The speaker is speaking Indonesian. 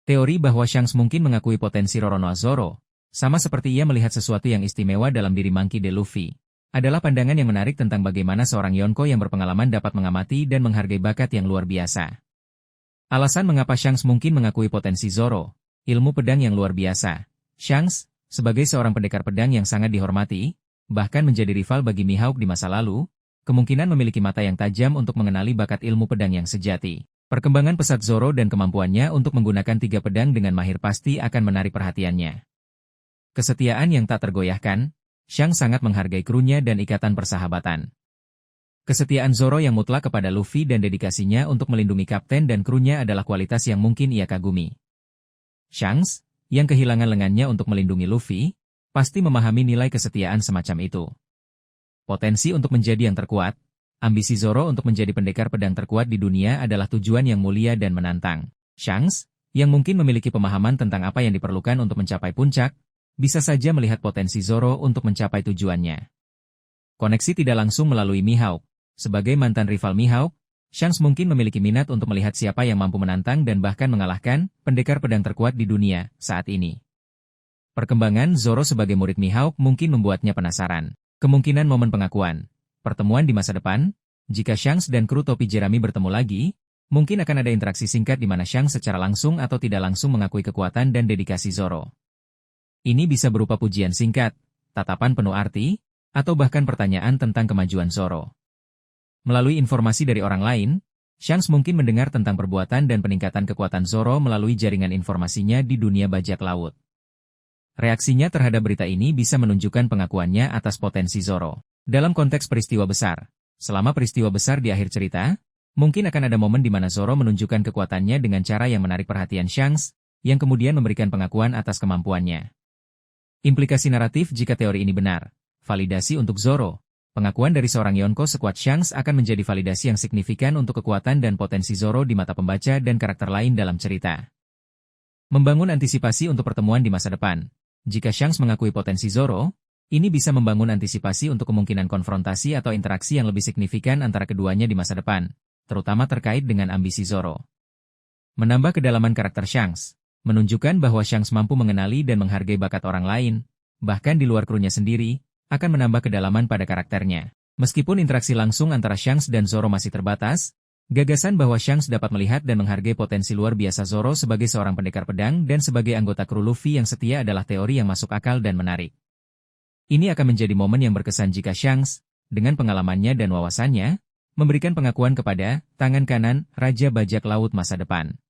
Teori bahwa Shanks mungkin mengakui potensi Roronoa Zoro, sama seperti ia melihat sesuatu yang istimewa dalam diri Monkey D. Luffy, adalah pandangan yang menarik tentang bagaimana seorang Yonko yang berpengalaman dapat mengamati dan menghargai bakat yang luar biasa. Alasan mengapa Shanks mungkin mengakui potensi Zoro, ilmu pedang yang luar biasa. Shanks, sebagai seorang pendekar pedang yang sangat dihormati, bahkan menjadi rival bagi Mihawk di masa lalu, kemungkinan memiliki mata yang tajam untuk mengenali bakat ilmu pedang yang sejati. Perkembangan pesat Zoro dan kemampuannya untuk menggunakan 3 pedang dengan mahir pasti akan menarik perhatiannya. Kesetiaan yang tak tergoyahkan, Shanks sangat menghargai krunya dan ikatan persahabatan. Kesetiaan Zoro yang mutlak kepada Luffy dan dedikasinya untuk melindungi kapten dan krunya adalah kualitas yang mungkin ia kagumi. Shanks, yang kehilangan lengannya untuk melindungi Luffy, pasti memahami nilai kesetiaan semacam itu. Potensi untuk menjadi yang terkuat, ambisi Zoro untuk menjadi pendekar pedang terkuat di dunia adalah tujuan yang mulia dan menantang. Shanks, yang mungkin memiliki pemahaman tentang apa yang diperlukan untuk mencapai puncak, bisa saja melihat potensi Zoro untuk mencapai tujuannya. Koneksi tidak langsung melalui Mihawk. Sebagai mantan rival Mihawk, Shanks mungkin memiliki minat untuk melihat siapa yang mampu menantang dan bahkan mengalahkan pendekar pedang terkuat di dunia saat ini. Perkembangan Zoro sebagai murid Mihawk mungkin membuatnya penasaran. Kemungkinan momen pengakuan. Pertemuan di masa depan, jika Shanks dan kru topi jerami bertemu lagi, mungkin akan ada interaksi singkat di mana Shanks secara langsung atau tidak langsung mengakui kekuatan dan dedikasi Zoro. Ini bisa berupa pujian singkat, tatapan penuh arti, atau bahkan pertanyaan tentang kemajuan Zoro. Melalui informasi dari orang lain, Shanks mungkin mendengar tentang perbuatan dan peningkatan kekuatan Zoro melalui jaringan informasinya di dunia bajak laut. Reaksinya terhadap berita ini bisa menunjukkan pengakuannya atas potensi Zoro. Dalam konteks peristiwa besar, selama peristiwa besar di akhir cerita, mungkin akan ada momen di mana Zoro menunjukkan kekuatannya dengan cara yang menarik perhatian Shanks, yang kemudian memberikan pengakuan atas kemampuannya. Implikasi naratif jika teori ini benar. Validasi untuk Zoro. Pengakuan dari seorang Yonko sekuat Shanks akan menjadi validasi yang signifikan untuk kekuatan dan potensi Zoro di mata pembaca dan karakter lain dalam cerita. Membangun antisipasi untuk pertemuan di masa depan. Jika Shanks mengakui potensi Zoro, ini bisa membangun antisipasi untuk kemungkinan konfrontasi atau interaksi yang lebih signifikan antara keduanya di masa depan, terutama terkait dengan ambisi Zoro. Menambah kedalaman karakter Shanks, menunjukkan bahwa Shanks mampu mengenali dan menghargai bakat orang lain, bahkan di luar krunya sendiri, akan menambah kedalaman pada karakternya. Meskipun interaksi langsung antara Shanks dan Zoro masih terbatas, gagasan bahwa Shanks dapat melihat dan menghargai potensi luar biasa Zoro sebagai seorang pendekar pedang dan sebagai anggota kru Luffy yang setia adalah teori yang masuk akal dan menarik. Ini akan menjadi momen yang berkesan jika Shanks, dengan pengalamannya dan wawasannya, memberikan pengakuan kepada tangan kanan Raja Bajak Laut masa depan.